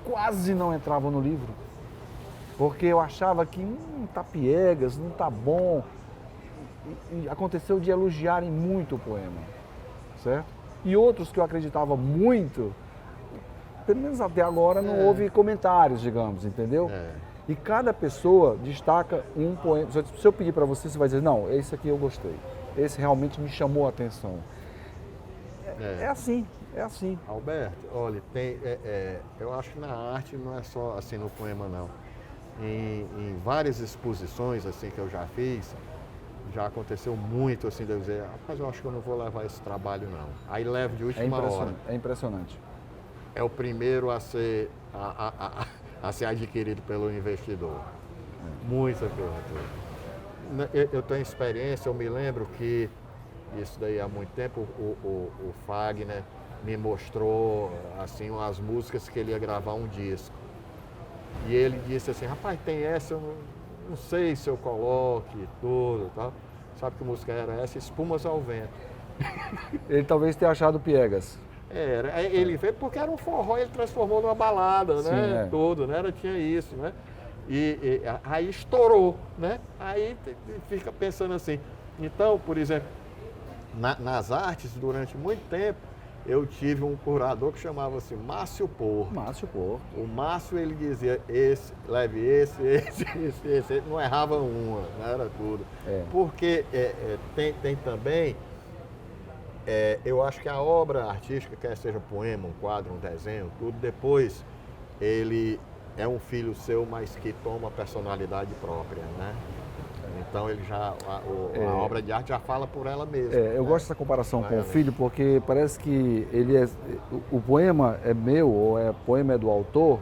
quase não entravam no livro, porque eu achava que tá piegas, não tá bom. E aconteceu de elogiarem muito o poema, certo? E outros que eu acreditava muito, pelo menos até agora não houve comentários, digamos, entendeu? E cada pessoa destaca um poema. Se eu pedir para você, você vai dizer, não, esse aqui eu gostei, esse realmente me chamou a atenção. É assim. Alberto, olha, eu acho que na arte não é só assim no poema, não. Em várias exposições assim que eu já fiz, já aconteceu muito assim de eu dizer, rapaz, eu acho que eu não vou levar esse trabalho não. Aí levo de última hora. É impressionante. É o primeiro a ser adquirido pelo investidor. Muita coisa. Eu tenho experiência, eu me lembro que isso daí há muito tempo, o Fagner me mostrou assim as músicas que ele ia gravar um disco. E ele disse assim, rapaz, tem essa, eu não sei se eu coloque tudo, tá? Sabe que música era essa? Espumas ao Vento. Ele talvez tenha achado piegas. Ele veio porque era um forró, ele transformou numa balada, sim, né? Tudo, né? Tinha isso, né? E aí estourou, né? Aí fica pensando assim. Então, por exemplo, nas artes, durante muito tempo, eu tive um curador que chamava-se Márcio Porto. O Márcio, ele dizia, leve esse, ele não errava uma, né? Era tudo. Porque tem também, eu acho que a obra artística, quer seja um poema, um quadro, um desenho, tudo, depois ele é um filho seu, mas que toma personalidade própria, né? Então ele a obra de arte já fala por ela mesma. Eu gosto dessa comparação com o filho, porque parece que o poema é meu, ou o poema é do autor,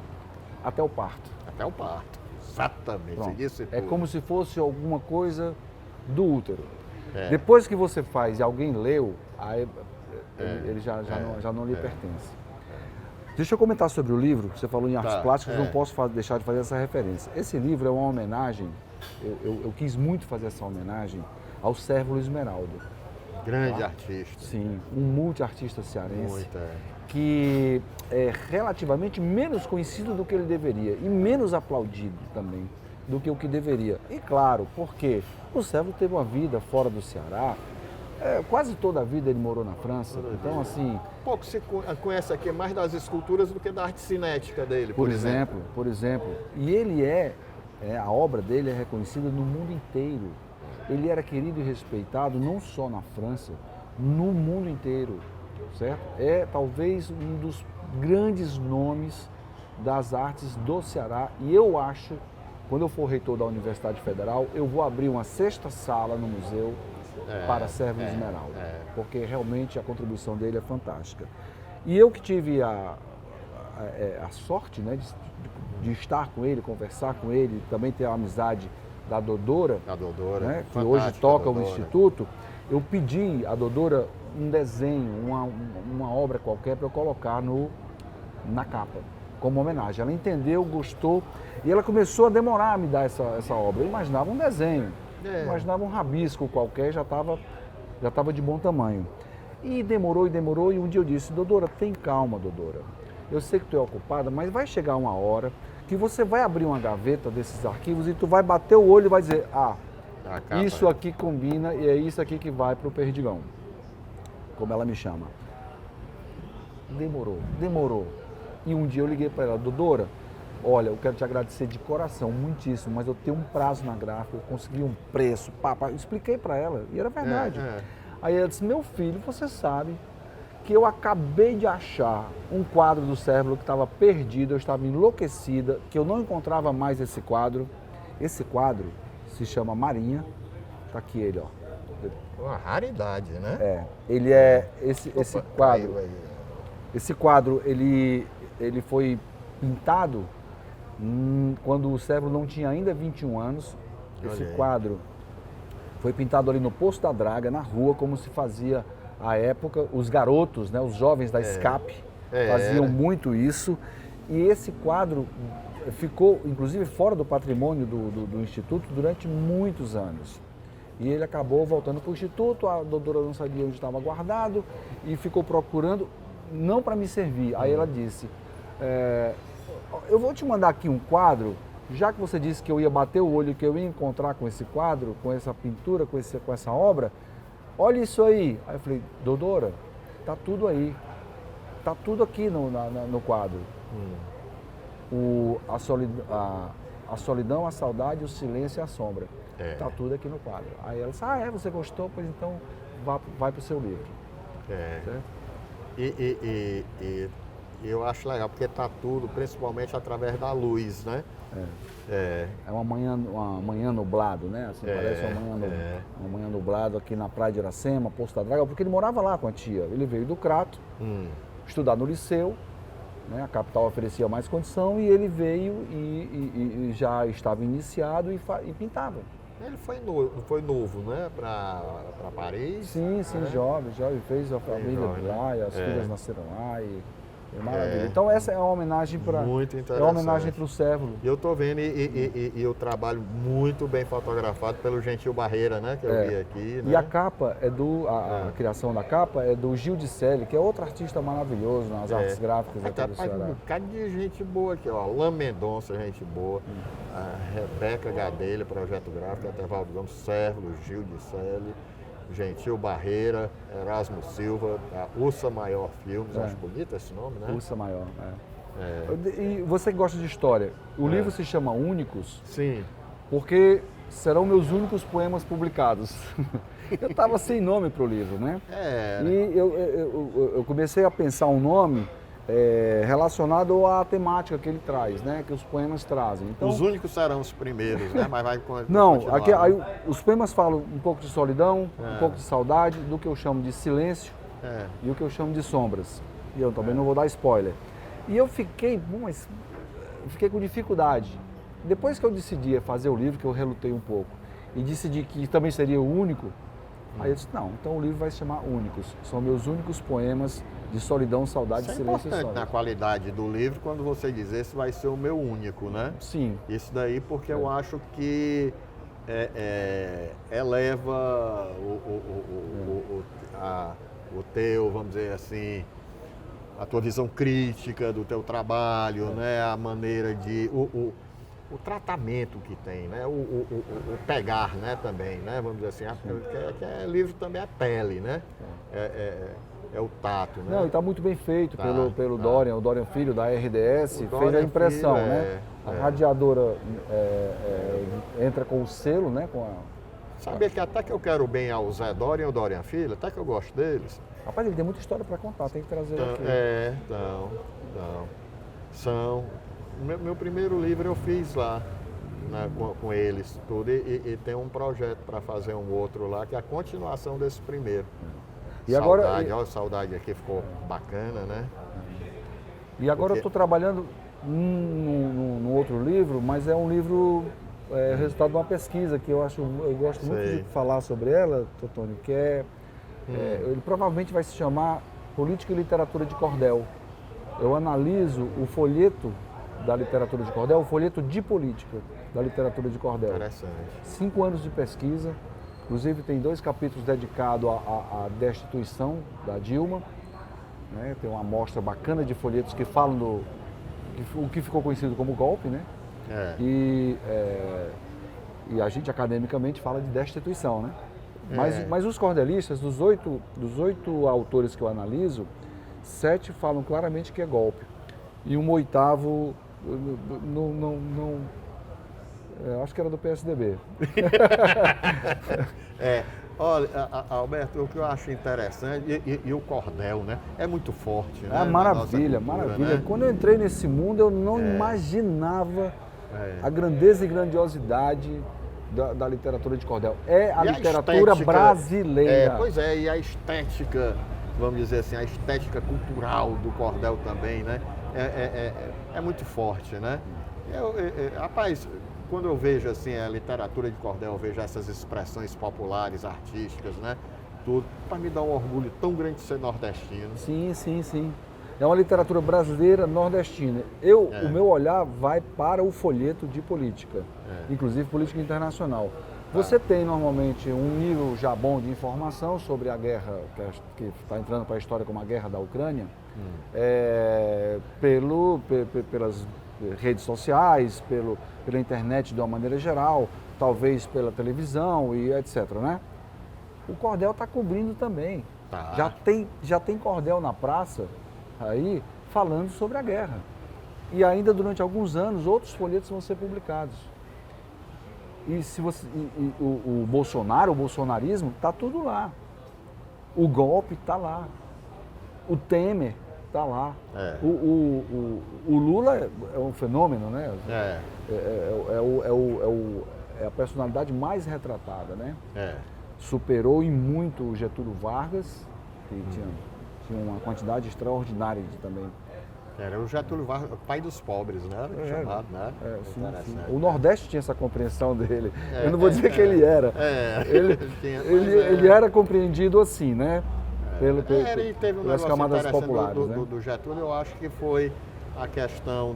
até o parto. Até o parto. Exatamente, Pronto. isso É como se fosse alguma coisa do útero. É. Depois que você faz e alguém leu, aí ele já não lhe pertence. Deixa eu comentar sobre o livro, você falou em artes plásticas, não posso deixar de fazer essa referência. Esse livro é uma homenagem, eu quis muito fazer essa homenagem ao Sérvulo Esmeraldo. Grande artista. Sim, um multiartista cearense. Muito, que é relativamente menos conhecido do que ele deveria e menos aplaudido também do que o que deveria. E claro, porque o Sérvulo teve uma vida fora do Ceará, quase toda a vida ele morou na França, então assim... Pouco se conhece aqui mais das esculturas do que da arte cinética dele, por exemplo. Por exemplo. E ele a obra dele é reconhecida no mundo inteiro. Ele era querido e respeitado não só na França, no mundo inteiro, certo? É talvez um dos grandes nomes das artes do Ceará e eu acho, quando eu for reitor da Universidade Federal, eu vou abrir uma 6ª sala no museu para Sérvulo Esmeraldo, porque realmente a contribuição dele é fantástica. E eu que tive a sorte, né, de estar com ele, conversar com ele, também ter a amizade da Dodora, né, que hoje toca o Instituto, eu pedi à Dodora um desenho, uma obra qualquer para eu colocar na capa, como homenagem. Ela entendeu, gostou e ela começou a demorar a me dar essa obra. Eu imaginava um desenho, imaginava um rabisco qualquer, já estava de bom tamanho. E demorou e um dia eu disse, Dodora, tem calma, Dodora. Eu sei que tu é ocupada, mas vai chegar uma hora que você vai abrir uma gaveta desses arquivos e tu vai bater o olho e vai dizer, isso aqui combina e é isso aqui que vai para o Perdigão, como ela me chama. Demorou. E um dia eu liguei para ela, Dodora, olha, eu quero te agradecer de coração, muitíssimo, mas eu tenho um prazo na gráfica, eu consegui um preço, eu expliquei para ela, e era verdade. Aí ela disse, meu filho, você sabe que eu acabei de achar um quadro do Sérvulo que estava perdido, eu estava enlouquecida, que eu não encontrava mais esse quadro. Esse quadro se chama Marinha, tá aqui ele, ó. Uma raridade, né? Ele esse quadro. Esse quadro, ele foi pintado quando o Sérvulo não tinha ainda 21 anos. Esse quadro foi pintado ali no Poço da Draga, na rua, como se fazia à época. Os garotos, né, os jovens da Escape, faziam muito isso. E esse quadro ficou, inclusive, fora do patrimônio do Instituto durante muitos anos. E ele acabou voltando para o Instituto, a Dodora não sabia onde estava guardado e ficou procurando, não para me servir. Aí ela disse, eu vou te mandar aqui um quadro, já que você disse que eu ia bater o olho, que eu ia encontrar com esse quadro, com essa pintura, com essa obra, olha isso aí. Aí eu falei, Dodora, tá tudo aí, tá tudo aqui no quadro. A solidão, a saudade, o silêncio e a sombra. Tá tudo aqui no quadro. Aí ela disse, você gostou? Pois então vai para o seu livro. Certo? E eu acho legal, porque tá tudo, principalmente através da luz, né? É uma manhã nublado, né? Assim, parece uma manhã nublado aqui na Praia de Iracema, Poço da Draga, porque ele morava lá com a tia. Ele veio do Crato, estudar no liceu, né? A capital oferecia mais condição e ele veio e já estava iniciado e pintava. Ele foi novo, né? Para Paris. Sim, jovem, fez a família lá, e as filhas nasceram lá e maravilha. Então essa é uma homenagem para o Sérvulo. E eu estou vendo e o trabalho muito bem fotografado pelo Gentil Barreira, né? Que eu vi aqui. Né? E a capa a criação da capa é do Gil de Selle, que é outro artista maravilhoso nas artes gráficas aqui do Ceará. Um bocado de gente boa aqui, ó. Alain Mendonça, gente boa. A Rebeca Gadelha, projeto gráfico, Etevaldo Gomes, Sérvulo, Gil de Selle. Gentil Barreira, Erasmo Silva, a Ursa Maior Filmes, acho bonito esse nome, né? Ursa Maior, E você que gosta de história, o livro se chama Únicos? Sim. Porque serão meus únicos poemas publicados. Eu estava sem nome para o livro, né? E eu comecei a pensar um nome relacionado à temática que ele traz, né? Que os poemas trazem. Então, os únicos serão os primeiros, né? Mas vai não, aí os poemas falam um pouco de solidão, um pouco de saudade, do que eu chamo de silêncio e o que eu chamo de sombras. E eu também não vou dar spoiler. E eu fiquei com dificuldade depois que eu decidi fazer o livro, que eu relutei um pouco, e decidi que também seria o único, aí eu disse, não, então o livro vai se chamar Únicos. São meus únicos poemas de solidão, saudade, Isso é silêncio e importante sólido. na qualidade do livro, quando você diz, esse vai ser o meu único, né? Sim. Isso daí porque eu acho que eleva o teu, vamos dizer assim, a tua visão crítica do teu trabalho, né? A maneira de... O tratamento que tem, né? O pegar, né? Também, né? Vamos dizer assim, que livro também é pele, né? É o tato, né? Não, e está muito bem feito pelo Dorian, o Dorian Filho da RDS, fez a impressão, Filho, né? A radiadora entra com o selo, né? Sabia que até que eu quero bem ao Zé Dorian e ao Dorian Filho, até que eu gosto deles. Rapaz, ele tem muita história para contar, tem que trazer aqui. São. Meu primeiro livro eu fiz lá, né, com eles, tudo, e tem um projeto para fazer um outro lá, que é a continuação desse primeiro. E Saudade, agora, ó, Saudade aqui ficou bacana, né? E agora eu estou trabalhando num outro livro, mas é um livro resultado de uma pesquisa que eu gosto muito de falar sobre ela, Totônio, que ele provavelmente vai se chamar Política e Literatura de Cordel. Eu analiso o folheto da literatura de cordel, o folheto de política da literatura de cordel. Interessante. 5 anos de pesquisa, inclusive tem 2 capítulos dedicados à destituição da Dilma, né? Tem uma amostra bacana de folhetos que falam o que ficou conhecido como golpe, né? E a gente academicamente fala de destituição, né? Mas os cordelistas, dos 8 autores que eu analiso, 7 falam claramente que é golpe. E um 8º, acho que era do PSDB. Olha, Alberto, o que eu acho interessante, e o cordel, né? É muito forte, né? Maravilha, maravilha. Né? Quando eu entrei nesse mundo, eu não imaginava a grandeza e grandiosidade da literatura de cordel. É a literatura brasileira. Pois é, e a estética, vamos dizer assim, a estética cultural do cordel também, né? É muito forte, né? Rapaz, quando eu vejo assim a literatura de cordel, eu vejo essas expressões populares, artísticas, né? Tudo, para me dar um orgulho tão grande de ser nordestino. Sim, sim, sim. É uma literatura brasileira nordestina. O meu olhar vai para o folheto de política, inclusive política internacional. Você tem normalmente um nível já bom de informação sobre a guerra, que está entrando para a história como a guerra da Ucrânia, pelas redes sociais, pela internet de uma maneira geral, talvez pela televisão e etc, né? O cordel está cobrindo também. Já tem cordel na praça aí falando sobre a guerra. E ainda durante alguns anos outros folhetos vão ser publicados. E o Bolsonaro, o bolsonarismo, está tudo lá. O golpe está lá. O Temer está lá. O Lula é um fenômeno, né? É a personalidade mais retratada, né? Superou em muito o Getúlio Vargas, que tinha uma quantidade extraordinária também. Era o Getúlio Vargas, pai dos pobres, né? Chamado, né? Sim. O Nordeste tinha essa compreensão dele. Eu não vou dizer que ele era. Ele era compreendido assim, né? E teve um pelas camadas populares. Do Getúlio, eu acho que foi a questão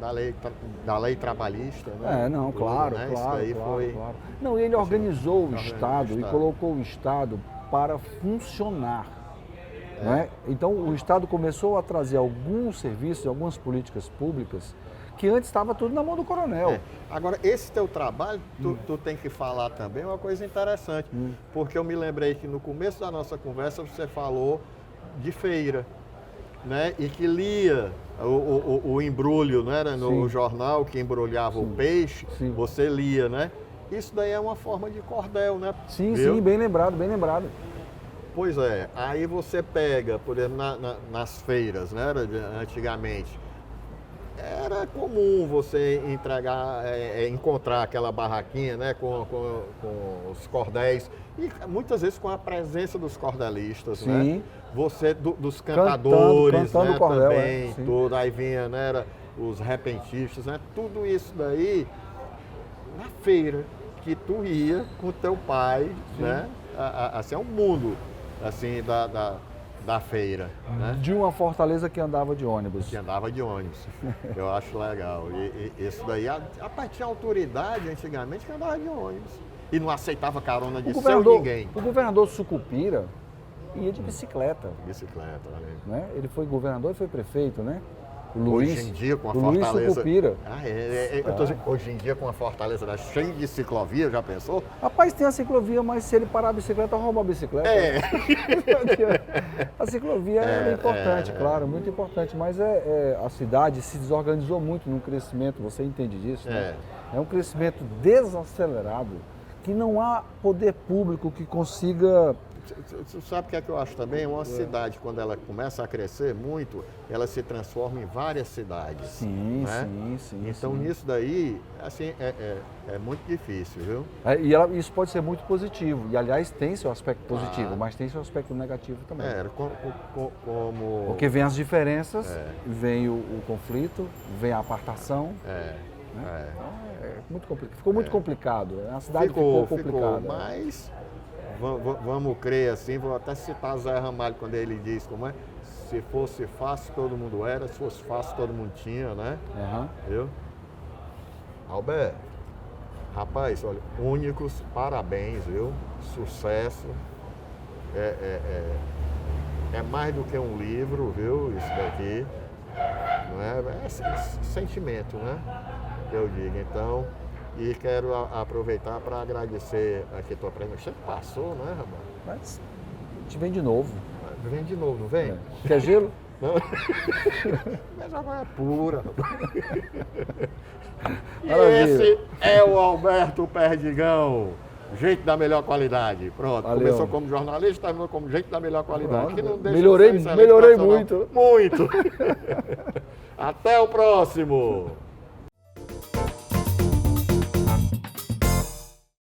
da lei trabalhista, né? Claro. Não, ele organizou o Estado e colocou o Estado para funcionar. Né? Então, o Estado começou a trazer alguns serviços, algumas políticas públicas, que antes estava tudo na mão do coronel. Agora, esse teu trabalho, tu tem que falar também uma coisa interessante, porque eu me lembrei que no começo da nossa conversa você falou de feira, né? E que lia o embrulho, né? No jornal que embrulhava o peixe, você lia, né? Isso daí é uma forma de cordel, né? Sim, bem lembrado, bem lembrado. Pois é, aí você pega, por exemplo, nas feiras, né, antigamente, era comum você encontrar aquela barraquinha, né, com os cordéis, e muitas vezes com a presença dos cordelistas, né? Você, dos cantadores, cantando né, cordel, também, tudo, aí vinha, né, os repentistas, né? Tudo isso daí na feira que tu ia com teu pai, né? Assim, é um mundo assim, da feira. Né? De uma Fortaleza que andava de ônibus. Que andava de ônibus. Eu acho legal. E isso daí, a tinha autoridade antigamente que andava de ônibus. E não aceitava carona de ninguém. O governador Sucupira ia de bicicleta. Bicicleta, né? Ele foi governador e foi prefeito, né? Hoje em dia, com a Fortaleza. Luiz Sucupira. Hoje em dia, com a Fortaleza cheia de ciclovia, já pensou? Rapaz, tem a ciclovia, mas se ele parar a bicicleta, rouba a bicicleta. A ciclovia é importante, claro, muito importante, mas a cidade se desorganizou muito no crescimento, você entende disso? Né? É um crescimento desacelerado, que não há poder público que consiga. Você sabe o que é que eu acho também? Uma cidade, quando ela começa a crescer muito, ela se transforma em várias cidades. Sim, né? sim. Então, nisso daí, assim, é muito difícil, viu? Isso pode ser muito positivo. E, aliás, tem seu aspecto positivo, mas tem seu aspecto negativo também. Como... Porque vem as diferenças, vem o conflito, vem a apartação. Então, muito complicado. Ficou muito complicado. A cidade ficou complicada. Mas... Vamos crer assim, vou até citar Zé Ramalho quando ele diz como é, se fosse fácil todo mundo era, se fosse fácil todo mundo tinha, né? Viu? Alberto, rapaz, olha, únicos, parabéns, viu? Sucesso. É mais do que um livro, viu? Isso daqui. Não é sentimento, né? Eu digo, então. E quero aproveitar para agradecer aqui a tua presença. Você passou, né, rapaz? Mas a gente vem de novo. Vem de novo, não vem? Quer gelo? Não. Mas agora é pura. E esse é o Alberto Perdigão. Gente da melhor qualidade. Pronto. Valeu. Começou como jornalista, terminou como gente da melhor qualidade. Que não deixa melhorei muito. Muito. Até o próximo.